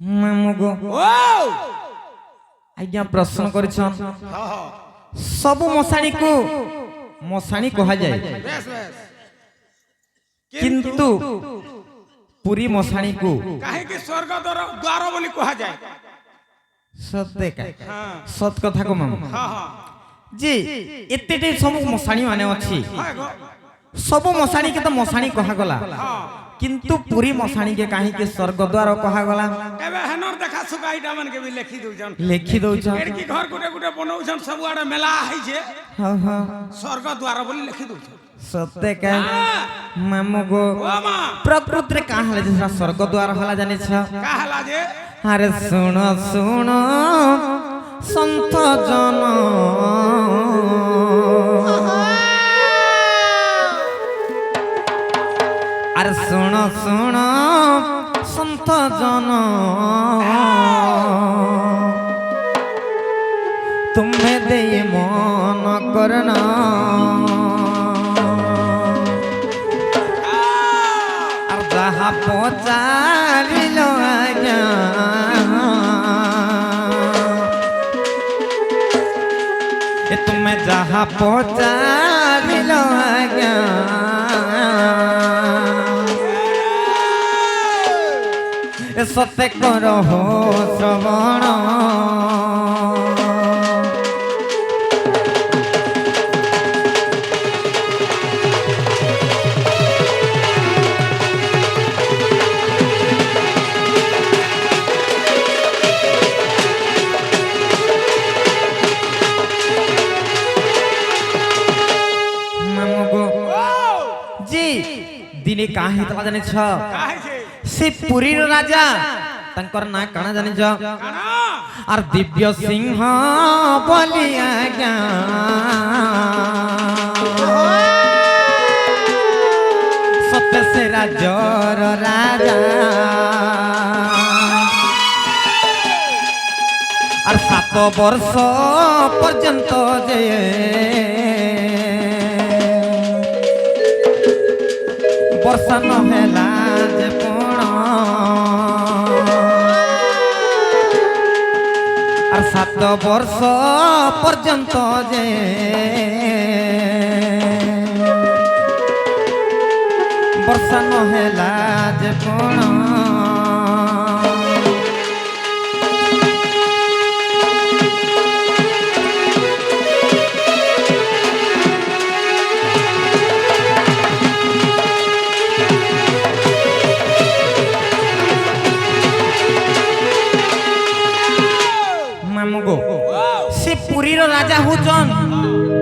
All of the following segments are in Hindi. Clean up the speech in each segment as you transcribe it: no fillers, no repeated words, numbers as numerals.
ମାମୁଁ ଆଜ୍ଞା ପ୍ରଶ୍ନ କରିଛନ୍ ସବୁ ମଶାଣୀକୁ ମଶାଣୀ କୁହାଯାଏ କିନ୍ତୁ ପୁରୀ ମଶାଣୀକୁ କାହିଁକି ସ୍ୱର୍ଗ ଦ୍ୱାର ବୋଲି କୁହାଯାଏ? ସତ କଥା କ ମାମୁଁ ଯେ ଏତେଟେ ସବୁ ମଶାଣୀ ମାନେ ଅଛି ସବୁ ମଶାଣୀ କେ ତ ମଶାଣୀ କୁହାଗଲା କିନ୍ତୁ ପୁରୀ ମଶାଣୀ କେ କାହିଁକି ସ୍ୱର୍ଗ ଦ୍ୱାର କୁହାଗଲା? ଏବେ ହେନର ଦେଖା ସୁଗାଇଟା ମାନ କେ ବି ଲେଖି ଦଉଛନ୍ ଏଡକି ଘର ଗୁଟେ ଗୁଟେ बनाउछन सब आडे मेला हैजे हां हां स्वर्ग द्वार बोली लिखि दउछन सत्य का मामू गो प्रकृति रे का हला जे स्वर्ग द्वार हला जाने छ का हला जे अरे सुन सुन संत जन अरे सुन सुन संत जन तुम्हें दे मन करना और जहाँ पहुँचाली लो आज्ञा तुम्हें जहाँ पहुँचाली लो आज्ञा सत्य करो हो श्रवण दिने काहे तला जाने छ से पुरी रो राजा तंकर ना काना जाने छ और दिव्य सिंह बोली आज्ञा सत्य से राजर राजा और 7 वर्ष पर्यंत जे वर्षा नहेला जे पण और 7 वर्ष पर्यंत जे वर्षा नहेला जे पण से पुरी रो राजा हुचन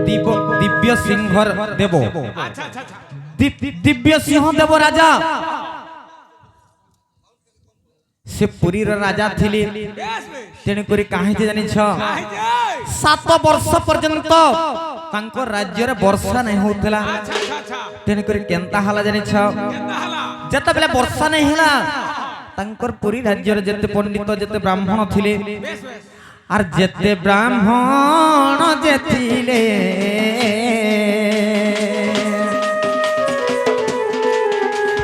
दिव्य सिंह देव दिव्य सिंह देव राजा से पुरी रो राजा थिली तेने करी काहे जानि छ 7 वर्ष पर्यंत तांको राज्य रे वर्षा नहीं होतला तेने करी केंता हला जानि छ जते बेले वर्षा नहीं हला तांकर पुरी राज्य रे जते पंडित जते ब्राह्मण थिले और जेते ब्राह्मण जेथिले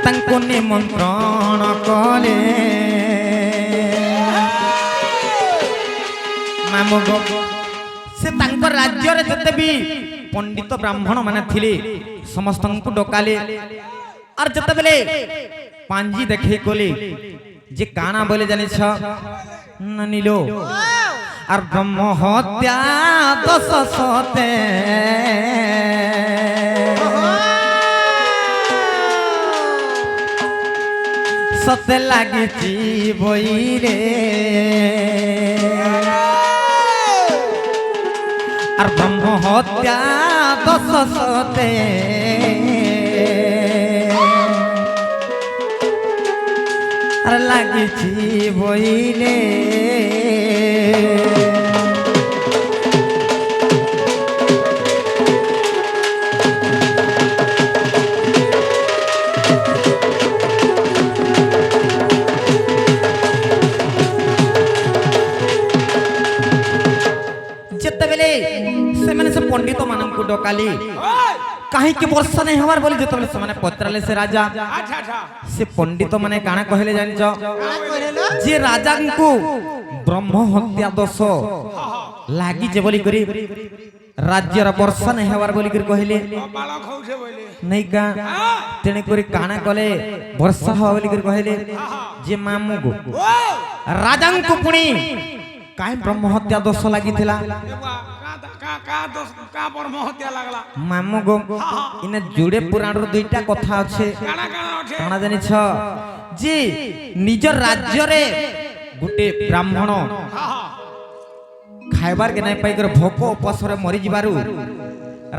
तंको निमंत्रण कले मामू से तांको राज्य रे जते भी पंडित ब्राह्मण माने थिले समस्त को डकाले और जते बेले पांजी देखे कोले जे काना बोले जानि छ ननिलो और ब्रह्म हत्या 10 सते सते लागे बई रे और ब्रह्म हत्या 10 सते और लागे बई रे पंडित मान डकाली काहे के वर्षा नहीं हमार बोली जतबले से माने पत्राले से राजा अच्छा अच्छा से पंडित माने काना कहले जानि छ जे राजा को ब्रह्म हत्या दोष लागी जे बोली करी राज्यर वर्षा नहीं हमार बोली कर कहले बालक होसे बोले नहीं का तेने करी काना कले वर्षा हवा बोली कर कहले जे मामू गो राजा को पुणी काहे ब्रह्म हत्या दोष लागी थिला का परम हत्या लागला मामू गो इने जुड़े पुराण रो दुईटा कथा अछि काना काना अठे काना जानि छ जे निज राज्य रे गुटे ब्राह्मण खाइबार के नहीं पाई कर भोक उपास रे मरी जिबारु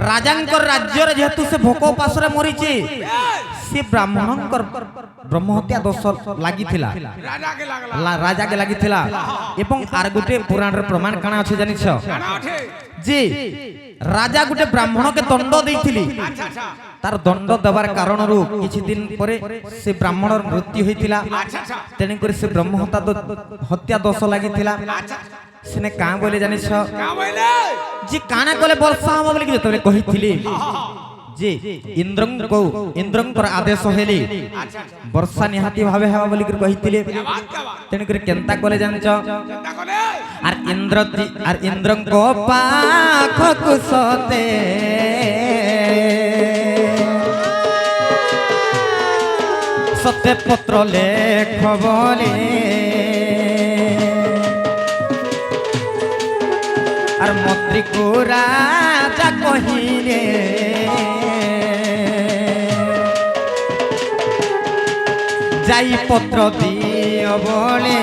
राजांकर राज्य रे जेतु से भोक उपास रे मरी छि से ब्राह्मणंकर ब्रह्म हत्या दोष लागी थिला राजा के लागला राजा के लागी थिला एवं आर गुटे पुराण रे प्रमाण काना अछि जानि छ काना अठे जे राजा गुटे ब्राह्मण के दंड देइथिली अच्छा अच्छा तार दंड देवार कारण रु किछि दिन परे से ब्राह्मण मृत्यु होइथिला अच्छा अच्छा तेने करे से ब्रह्म हत्या दोष लागी थिला अच्छा सेने का बोले जानि छ का बोले जे काना कोले वर्षा हम बोले जतबे कहिथिली जे इंद्रंकर आदेश हेली अच्छा वर्षा निहाती भावे हेबा बोली कर कहिथिले बात का बात तेने करे केनता कोले जानि छ चिंता करे आर इंद्रंको पाख कुसते सत्य पत्र लेख बोले আর মন্ত্রী কো রাজা কহিলে যাই পত্র দিও বলে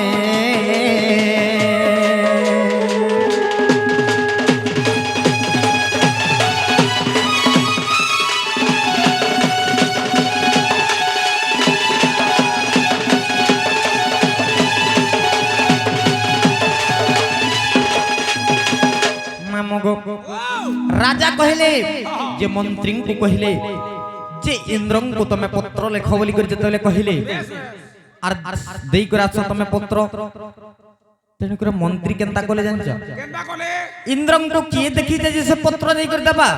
राजा कहले जे मंत्री को कहले जे इंद्रं को तमे पत्र लेख बोली कर जतले कहले आर देई कर आछ तमे पत्र तेन कर मंत्री केनता कहले जानछ केनता कोले इंद्रं को किए देखि जे से पत्र देई कर देबा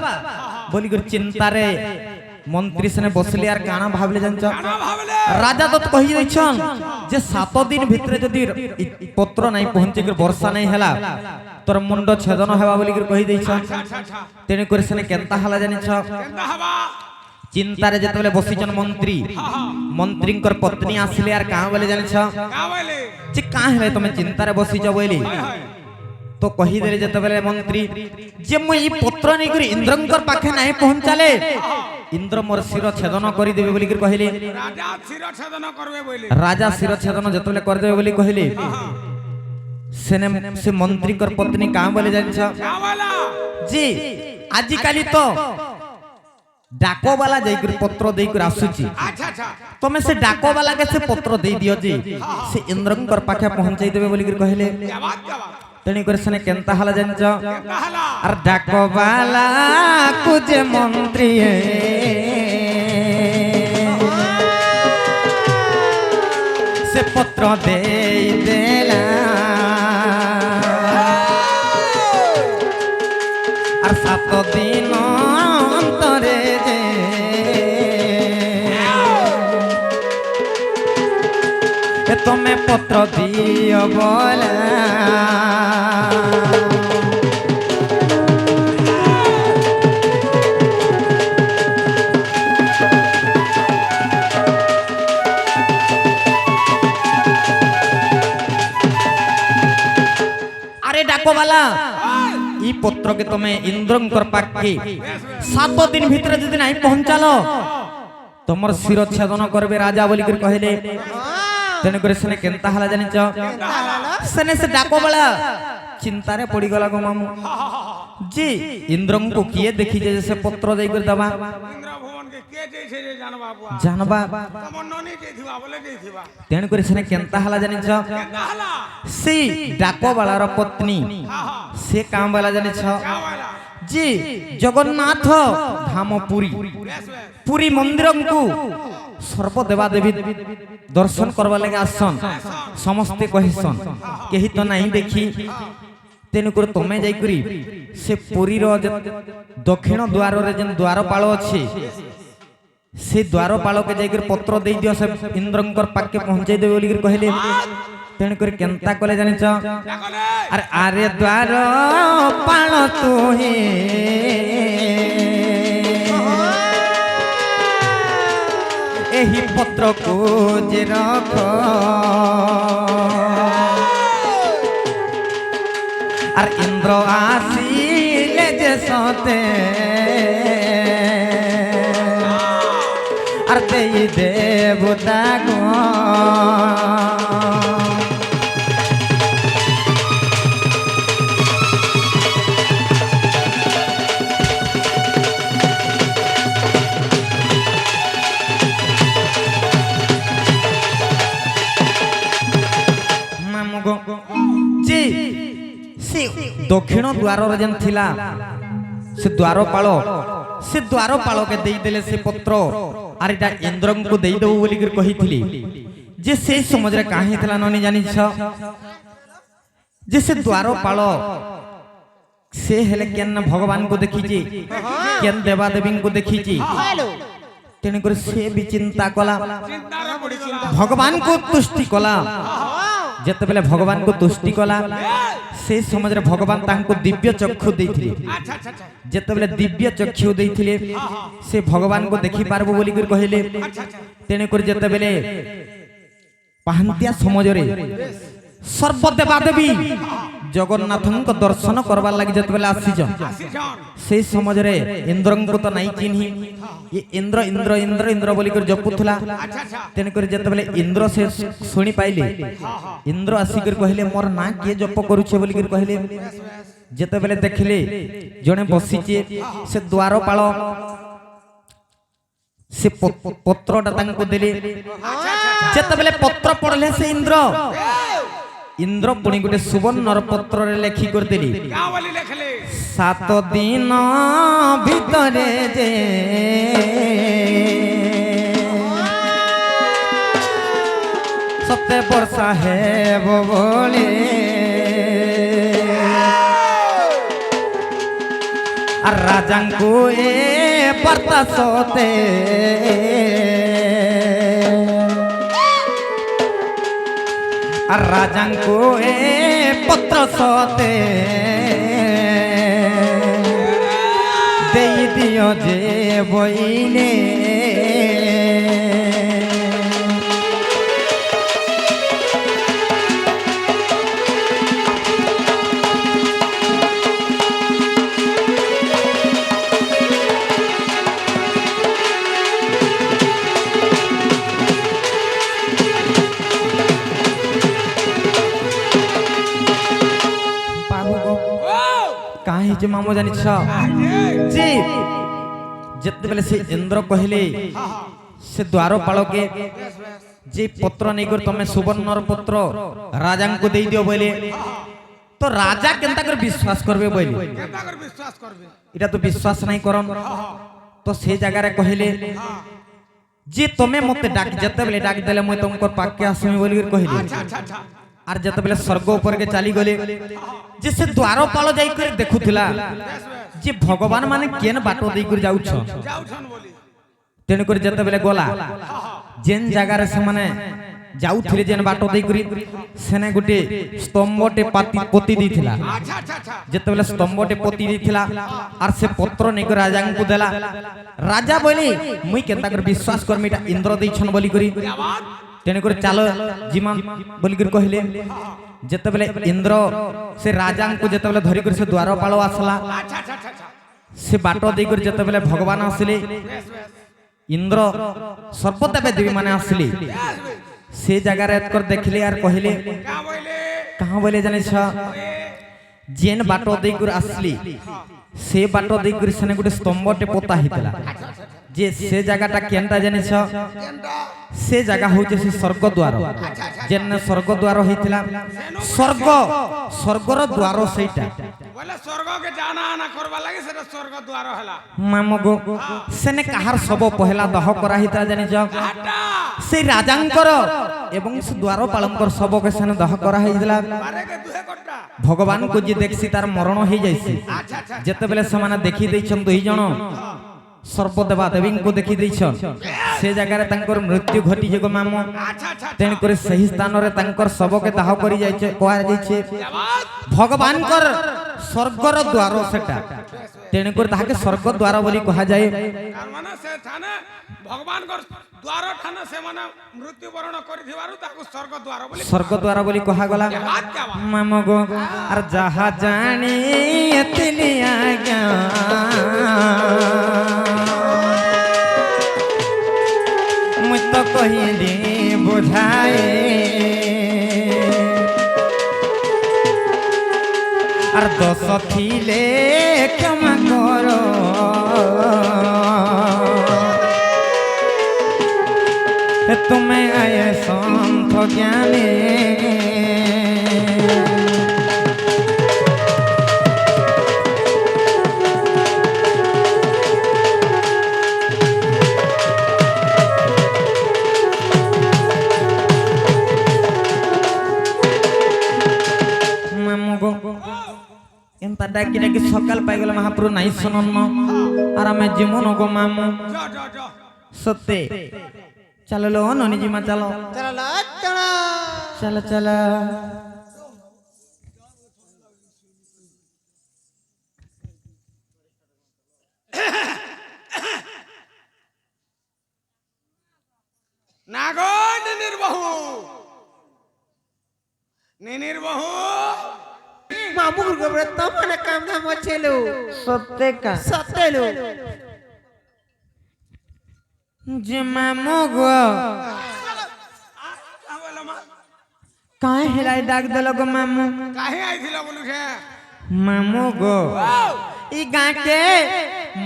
बोली कर चिंता रे मंत्री सने बसले यार काना भाबले जानछ काना भाबले राजा तो कहि दैछन जे 7 दिन भितरे जदि पत्र नहीं पहुंचे कर वर्षा नहीं हला तोर मुंड छेदन हेबा बोली कर कहि दैछन अच्छा अच्छा तेने करे सने केनता हला जानि छ केनता हवा चिंता रे जतबेले बसिचन मंत्री मंत्रींकर पत्नी आसले यार का बोले जानि छ का बोले जे का हेले तमे चिंता रे बसिच बोली तो कहि देले जतबेले मंत्री जे म ई पत्र नै करी इंद्रंकर पाखे नाही पहुंचाले इंद्र मोर शिर छेदन करि देबे बोली कर कहले राजा शिर छेदन करबे बोले राजा शिर छेदन जतबेले कर देबे बोली कहले सेने से मंत्री कर पत्नी का बोले जानि छ का बोला जी आजि काली तो डाको वाला जाइकर पत्र देकर आसुची अच्छा अच्छा तमे से डाको वाला के से पत्र दे दियो जी से इंद्रंकर पाखे पहुंचाई देबे बोली कर कहले क्या बात तेनी करे सने केनता हला जानछ केनता हला अर डाको वाला कुछ मंत्री से पत्र दे देला আর 7 দিন অন্তরে যে তুমি পত্র দিও বলা আরে ডাকোবালা ई पत्र के तमे इंद्रंकर पाखे 7 दिन भीतर जदि नहीं पहुंचालो तमर शिर छेदन करबे राजा बोली कर कहले तेने करे सने केनता हला जानि छ सने से डाको बला चिंता रे पड़ी गला गो मामू जी इंद्रं को किए देखि जे से पत्र देई कर दबा इंद्र भुवन के के दे छे जानबा बुआ जानबा तमन ननी दे थिबा बोले दे थिबा तेने करे सने केनता हला जानि छ केनता हला से डाको बलार पत्नी से काम वाला जानि छ का बोला जी जगन्नाथ धाम पुरी पुरी मंदिर को सर्व देवा देवी दर्शन करवा लगे आसन समस्ते कहसन केही तो नहीं देखी ତେଣୁକରି ତମେ ଯାଇକରି ସେ ପୁରୀର ଦକ୍ଷିଣ ଦ୍ୱାରରେ ଯେନ୍ ଦ୍ୱାରପାଳ ଅଛି ସେ ଦ୍ୱାରପାଳକେ ଯାଇକରି ପତ୍ର ଦେଇ ଦିଅ ସେ ଇନ୍ଦ୍ରଙ୍କର ପାଖେ ପହଞ୍ଚାଇ ଦେବେ ବୋଲିକରି କହିଲେ। ତେଣୁକରି କେନ୍ତା କଲେ ଜାଣିଛ? ଆରେ ଆରେ ଦ୍ୱାରପାଳ ତୁହି ଏହି ପତ୍ରକୁ ଯେ ରଖ আর ইন্দ্র আসিলে যে সতে আর দেই দেবতা গো জি दक्षिण द्वार जेन थिला से द्वारपाल से द्वारपाल के देई देले से पत्र आर इटा इंद्र को देई दो बोली कर कहिथिली जे से समझ रे काहे थिला ननी जानि छ जे से द्वारपाल से हेले केन भगवान को देखिची केन देवा देवी को देखिची तेने कर से भी चिंता कला भगवान को तुष्टि कला जते बेले भगवान को तुष्टि कला से समझ रे भगवान तांको दिव्य चक्षु देथिले जते बेले दिव्य चक्षु देथिले से भगवान को देखि पारबो बोली कर कहिले तेने कर जते बेले पाहंतिया समझ रे सर्वदेवा देवी जगन्नाथन को दर्शन करबा लागि जते बेले आसीज से समझ रे इंद्रन को तो नहीं चिन्ही ये इंद्र इंद्र इंद्र इंद्र बोली कर जपुथला तेने कर जते बेले इंद्र से सुनी पाइले इंद्र आसी कर कहिले मोर ना के जप करूछे बोली कर कहिले जते बेले देखले जने बसिचे से द्वारपाल से पत्रटा तांको देले जते बेले पत्र पढ़ले से इंद्र पुणी गोटे सुवर्ण पत्र रे लेखि कर देली 7 दिन भितरे जे सत्य वर्षा है वो बोले और राजा को ए पर्ता सोते और राजा को ए पत्र सोते दे दियो जे बोइले काहे जे मामो जानि छ जी जते बेले से इंद्र कहले से द्वारपाल के जे पत्र नै कर तमे सुवर्ण पत्र राजा को दे दियो बोले तो राजा केनता कर विश्वास करबे बोले केनता कर विश्वास करबे इटा तो विश्वास नहीं करन तो से जगह रे कहले जे तमे मते डाक जते बेले डाक देले मैं तुमको पाके आसमी बोली कर कहले अच्छा आर जते बेले स्वर्ग ऊपर के चली गले जे से द्वारपाल जाई कर देखुथिला जे भगवान माने केन बाटो देई कर जाउ छ बोली तेन कर जते बेले गला जेन जगह रे से माने जाउ थिले जेन बाटो देई करी सेने गुटे स्तंभटे पोती दिथिला अच्छा जते बेले स्तंभटे पोती दिथिला आर से पत्र नै कर राजा को देला राजा बोली मुई केनता कर विश्वास करमीटा इंद्र देई छन बोली करी तेने कर चलो जिमा बोली कर कहले जते बेले इंद्र से राजा को जते बेले धरी कर से द्वारपाल आसला से बाटो दे कर जते बेले भगवान आसले इंद्र सर्वदेव देवी माने आसली से जगह रे कर देखले यार कहले कहां बोले जाने छ जेन बाटो दे कर आसली से बाटो दे कर सने गुटे स्तंभटे पोता हितला जे से जगहटा केनटा जाने छ से जगह होचे से स्वर्ग द्वार जेन स्वर्ग द्वार होइतला स्वर्गर द्वार सेटा बोले स्वर्ग के जाना आना करबा लागि से स्वर्ग द्वार हला मामगो सेने कहार सब पहला दह करा हिता जानि ज से राजांकर एवं से द्वारपालंकर सब के सेने दह करा हितला मारे के दुहे कोटा ভগবান কো যে দেখছি তার মরণ হয়ে যাইছে আচ্ছা আচ্ছা যেতেবেলে সেমানে দেখি দেইছন দুই জন সর্বদেবা দেবীଙ୍କୁ দেখি দেইছন সে জায়গায় তাঙ্কর মৃত্যু ঘটি যে গো মামু আচ্ছা আচ্ছা তেণু করে সেই স্থানরে তাঙ্কর শবকে দাহ করি যাইছে কোয়া যাইছে আবাদ ভগবানଙ୍କର স্বর্গর দ্বার সেটা তেণু করে তাহাকে স্বর্গ দ্বার বলি কোয়া যায় তার মানে সে থানে ভগবানଙ୍କର দ্বার ঠানে সে মানে মৃত্যুবরণ করিଥିବାରୁ ତାକୁ ସ୍ୱର୍ଗ ଦ୍ୱାର ବୋଲି স্বর্গ দ্বার বলি কোয়া গলা আবাদ আবাদ মামু গো আর যাহা জানি এতলি আজ্ঞা মুই তো কহিলি বুঝায়ে আর দোষ থিলে ক্ষমা করো তুমি আয় সন্থ জ্ঞানে মামু গো এন্তা ডাকি ডাকি সকাল পাই গেল মহাপ্রভু নাই শুনন আর আমি জীবন গো মামু জ সত্যি চলো লো ননিজিমা চলো চলো চলো না গো নিনির বহু মামু গুরু তো মানে কাম ধাম ছিল সত্যি কা সতেলো যে মামু গো কাहे হেলাই ডাক দেল গো মামু কাহে আইছিল বলু সে মামু গো ই গাঁ के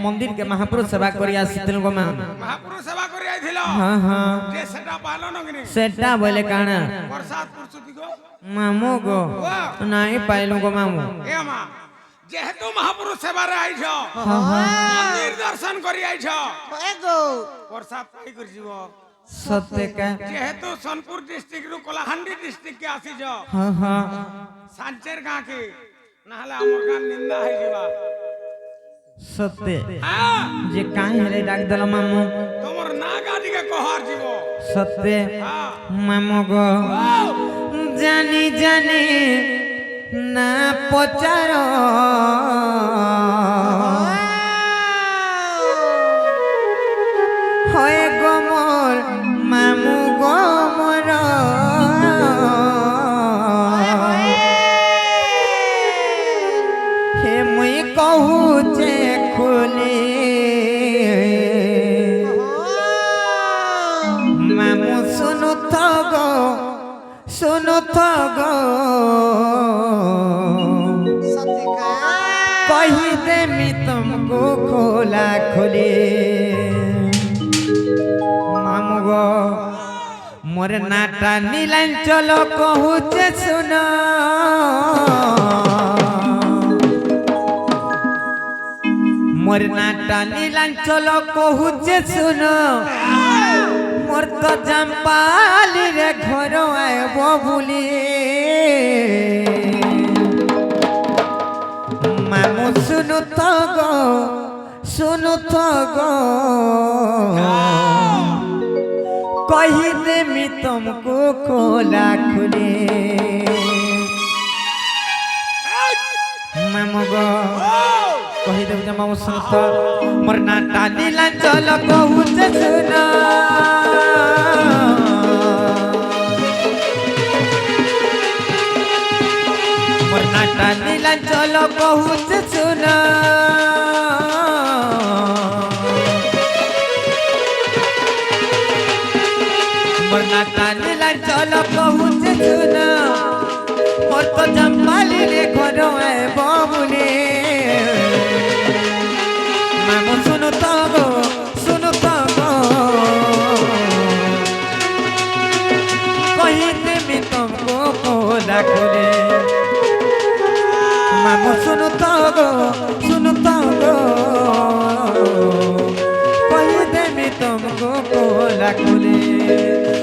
मंदिर के महापुरुष सेवा करी आसिथिल गो मामू মহাপুরুষ সেবা করে আইছিল हाँ हाँ যে সেটা পালন নগনি सेटा बोले काना প্রসাদ পুরসুতি গো मामू गो नहीं पाइलु गो मामू এ মা যেহেতু মহাপুরুষ সেবারে আইছ हाँ हाँ মন্দির দর্শন করি আইছ এগো প্রসাদ পাই করে যাব सत्य का যেহেতু সোনপুর ডিস্ট্রিক্ট রু কলাহান্ডি ডিস্ট্রিক্ট কে আসিছ हाँ हाँ সাঞ্চের গাঁ কে না হলে আমার গাঁ নিন্দা হই যাবা सत्य হ্যাঁ जे काहे हेलाई डाक देल मामू তোমার না গাড়িকে কহার যাব सत्य হ্যাঁ मामू गो जानी जानी ना पचारो होए गो मोर मामू गो मोर हे मुई कहू जे खुली मामू सुनु थगो সতিকা कही देमी तुमको खोला खोली मामू गो मोर नाटा नीलांचल कहूचे सुन मोर नाटा नीलांचल कहूचे सुन मोर तो जम्पाली रे घर आएब बुली मामू सुनु तो गो कही देमी तुमको खोला खुली मामू गो कही देव जे मामू सुनु तो मोर नाटा नीलांचल कहूचे सुन मोर नाटा नीलांचल कहूचे सुन मोर नाटा नीलांचल कहूचे सुन मोर तो जम्पाली रे घर आएब बुली मामू सुनु तो गो कही देमी तुमको खोला खोले मामू सुनु तो गो कही देमी तुमको खोला खोले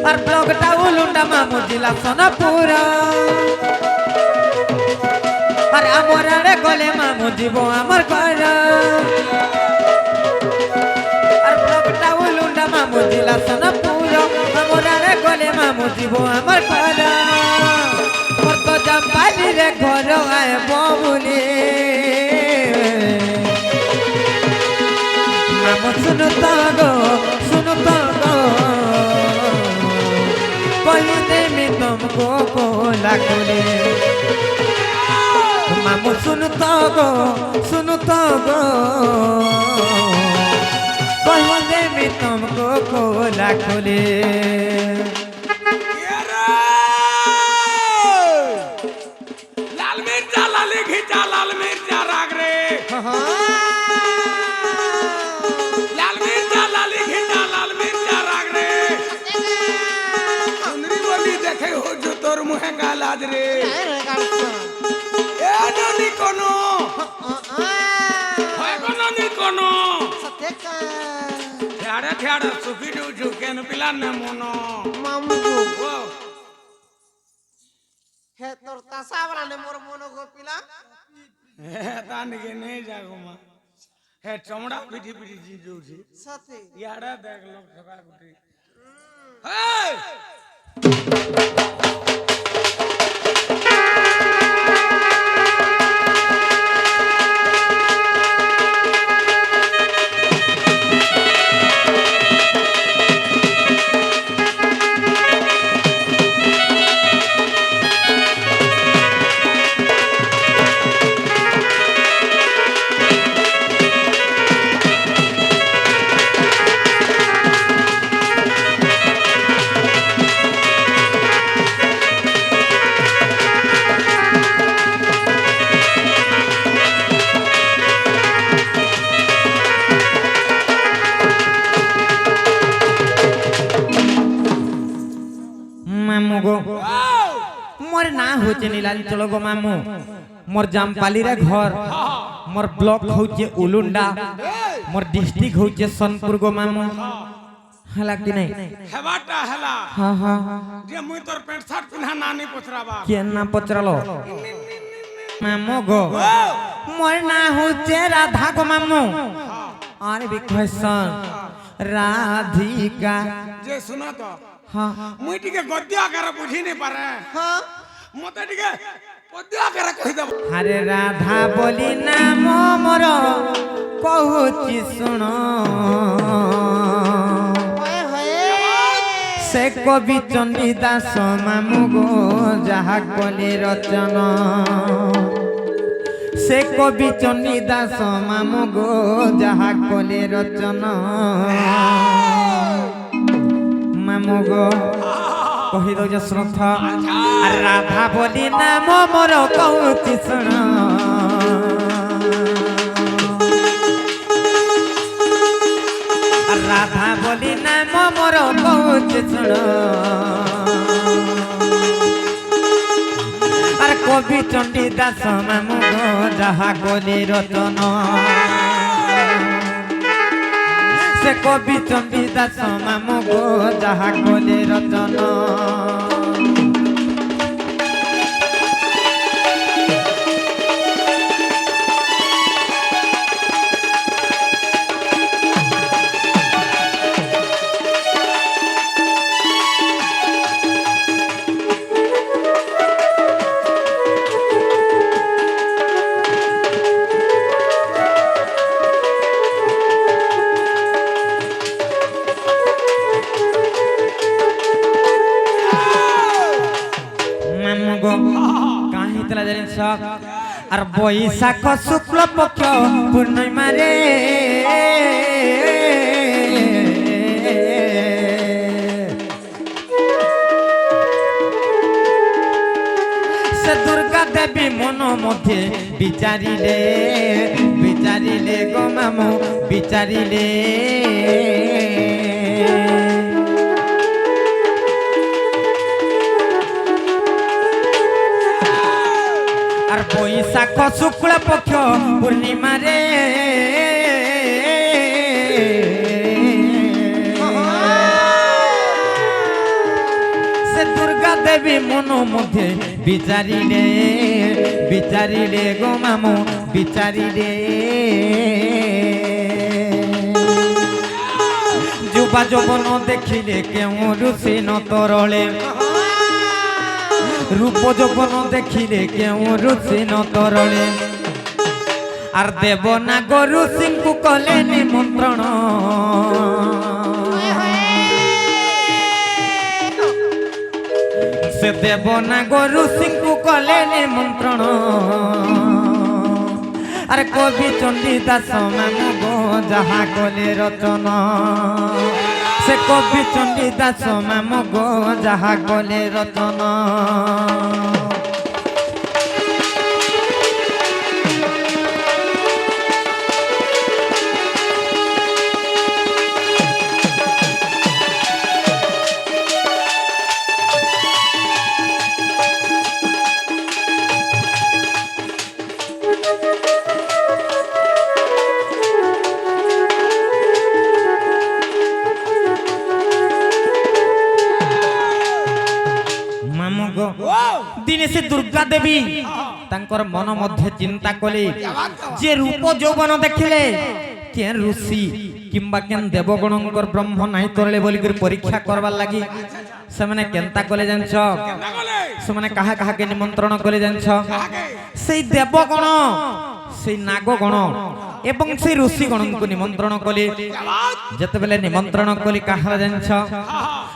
और ब्लॉक टाउलुंडा मामू जिला सोनापुर জীব আমার ঘর আর ব্লকটা উলুন্ডা মামু জেলা সোনাপুর আমার আরে গলে মামু জীব আমার ঘর মোর তো জাম্পালি রে ঘর আইব বলে মামু শুনো তো গো কহি দেমি তুমকো কোলা কোলে মামু শুনো তো গো কহি দেমি তুমকো কোলা কোলে लाल मिर्चा लाली खींचा लाल मिर्चा राग रे लाल मिर्चा लाली खींचा लाल मिर्चा राग रे सुंदरी बोली देखे हो जो तोर मुहे का लाज रे ए ननी कोनो होय कोनो नी कोनो ध्याड़ा ध्याड़ा सुखी डू झुके न पिला न मोनो মামু ओ হে তোর তাসা বলানে মোর মন গোপিলা हे तान के नहीं जागो मा हे चमड़ा पीठी पीठी जी जो छी সাথে याड़ा देख लो ठका गुटी हे মামু গো মোর না হচ্ছে নীলাঞ্চল গো মামু মোর জামপালি রে ঘর মোর ব্লক হচ্ছে উলুন্ডা মোর ডিস্ট্রিক্ট হচ্ছে সোনপুর গো মামু হালা কি নাই हेबाटा हला হ্যাঁ হ্যাঁ जे मुई तोर पेंट शर्ट पिन्हा नानी पचराबा কে না পচরালো মামু গো মোর না হচ্ছে রাধা গো মামু আর বিকশন রাধিকা जे सुनो तो হ্যাঁ मुई टिके गद्य आकार बुझी नहीं पारे হ্যাঁ मते टिके पद्य आकार कहि दब আরে রাধা বলি নাম মোর কহুচি শুণ হয়ে হয়ে সে কবি চণ্ডী দাস মামু গো যাহা কলি রচন সে কবি চণ্ডী দাস মামু গো যাহা কলি রচন মামু গো কহি দৌছ শ্রদ্ধ রাধা বলি নাম মোর কহুচি শুণ রাধা বলি নাম মোর কহুচি শুণ আর কবি চণ্ডী দাস মামু গো যাহা কলি রচন সে কবি চণ্ডী দাস মামু গো যাহা কলি রচন মামু গো কাহি তলা জানিস আর বৈশাখ শুক্ল পক্ষ পূর্ণিমা রে সে দুর্গা দেবী মন মধ্যে বিচারিলে গো মামু বিচারিলে আর বৈশাখ শুক্ল পক্ষ পূর্ণিমা রে সে দুর্গা দেবী মন মধ্যে বিচারিলে গো মামু বিচারি রে যুবা যৌবন দেখিলে কেউ রুচি নতরলে রূপ যৌবন দেখিলে কেউ রুচি নতরলে আর দেব না গরু সিংকু কলে নিমন্ত্রণ সে দেব না গরু সিংকু কলে নিমন্ত্রণ আর কবি চণ্ডীদাস মামু গো যাহা কলে রচনা সে কবি চণ্ডীদাস মামু গো যাহা কলে রচনা दिने से दुर्गा देवी तांकर मन मध्य चिंता कले जे रूप यौवन देखिले के ऋषि किंबा केन देवगणंकर ब्रह्म नाही तोरले बोली कर परीक्षा करबा लागि से माने केनता कले जानछ से माने कहा कहा के निमंत्रण कले जानछ सेई देवगण सेई नागगण एवं से ऋषि गण को निमंत्रण कले जते बेले निमंत्रण कले कहा जानछ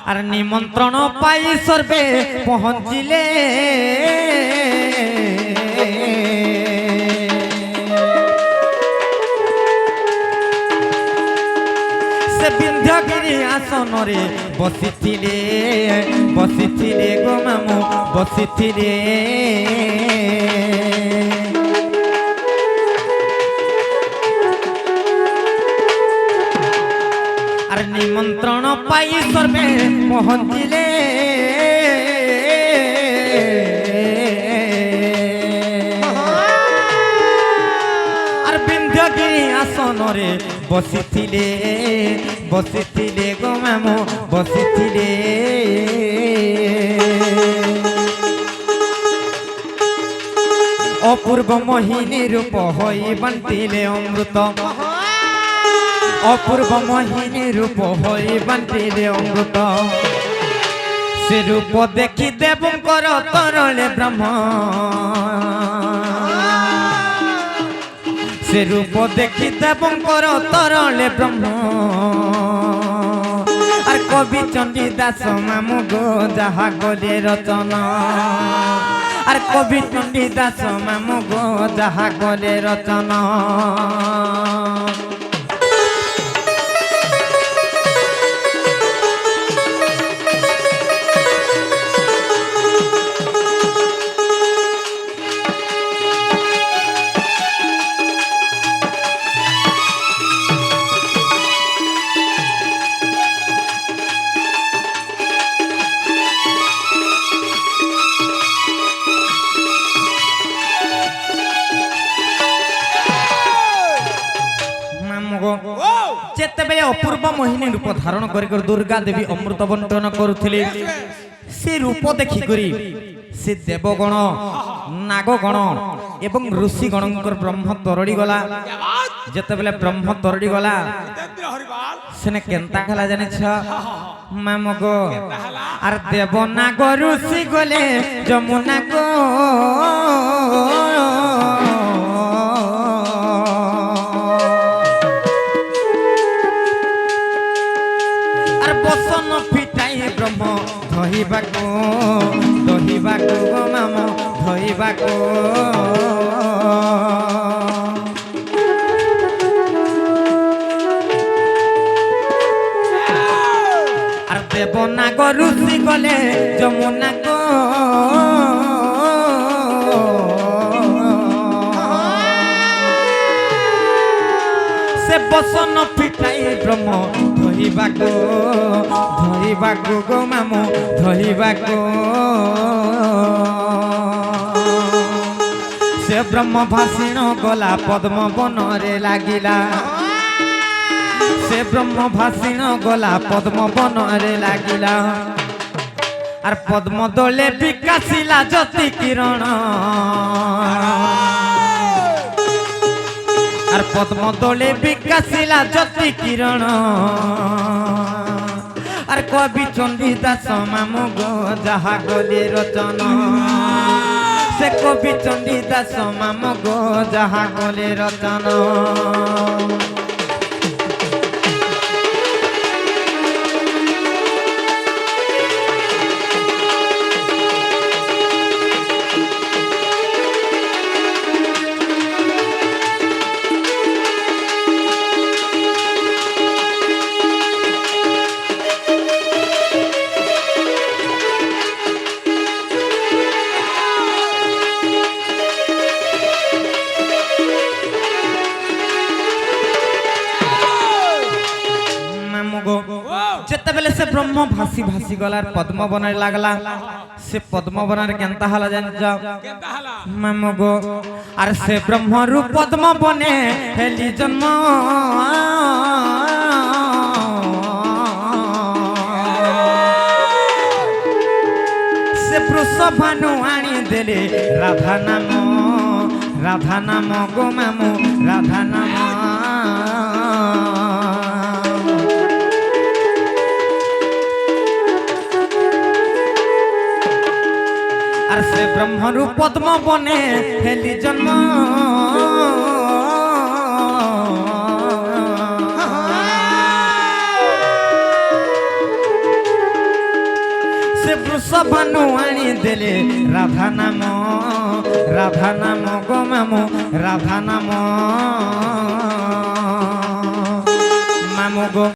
आर निमंत्रण पाई सर्वे पहुंचिले से विंध्यगिरी आसन रे बसिथिले बसिथिले गो मामू बसिथिले आर निमंत्रण पाई सर्वे पहुंचिले आर विंध्यगिरी आसन रे बसिथिले बसिथिले गो मामू बसिथिले अपूर्व मोहिनी रूप होई बंटिले अमृत अपूर्व मोहिनी रूप होई बंटिले अमृत से रूप देखी देवंकर तरले ब्रह्म से रूप देखी देवंकर तरले ब्रह्म आर कवि चंडीदास मामू गो जाहा गले रचना आर कवि चंडीदास मामू गो जाहा गले रचना जेतेबेले अपूर्व मोहिनी रूप धारण कर दुर्गा देवी अमृत बंटन करुथिले से रूप देखि करी से देवगण नागगण एवं ऋषि गणकर ब्रह्म तरड़ी गला जेतेबेले ब्रह्म तरड़ी गला सेने केनता खला जाने छ मामो गो आर देव नाग ऋषि गले जमुना गो बसन फिटाई ब्रह्म धइबाको धइबाको गो मामो धइबाको आर देव नाग ऋषि गले जमुना को से बसन फिटाई ब्रह्म धइबाको धइबाको गो मामो धइबाको से ब्रह्म भाषण गला पद्म वन रे लागिला से ब्रह्म भाषण गला पद्म वन रे लागिला आर पद्म दले विकासिला ज्योति किरण পদ্ম দোলে বিকাশিলা জ্যোতি কিরণ আর কবি চণ্ডীদাস মামু গো যাহা গলে রচন সে কবি চণ্ডীদাস মামু গো যাহা গলে রচন যেতবেলে সে ব্রহ্ম ভাসি ভাসি গলার পদ্ম বনার লাগলা সে পদ্ম বনার কেনতা হলা জানিছ মামু গো আর সে ব্রহ্মরূপ পদ্ম বনে হেলি জন্ম সে বৃষভানু আনি দেলে রাধা নাম গো মামু রাধা নাম আর সে ব্রহ্মরূপ পদ্ম বনে হেলি জন্ম সে বৃষভানু আনি দেলে রাধা নাম গো মামু রাধা নাম মামু গো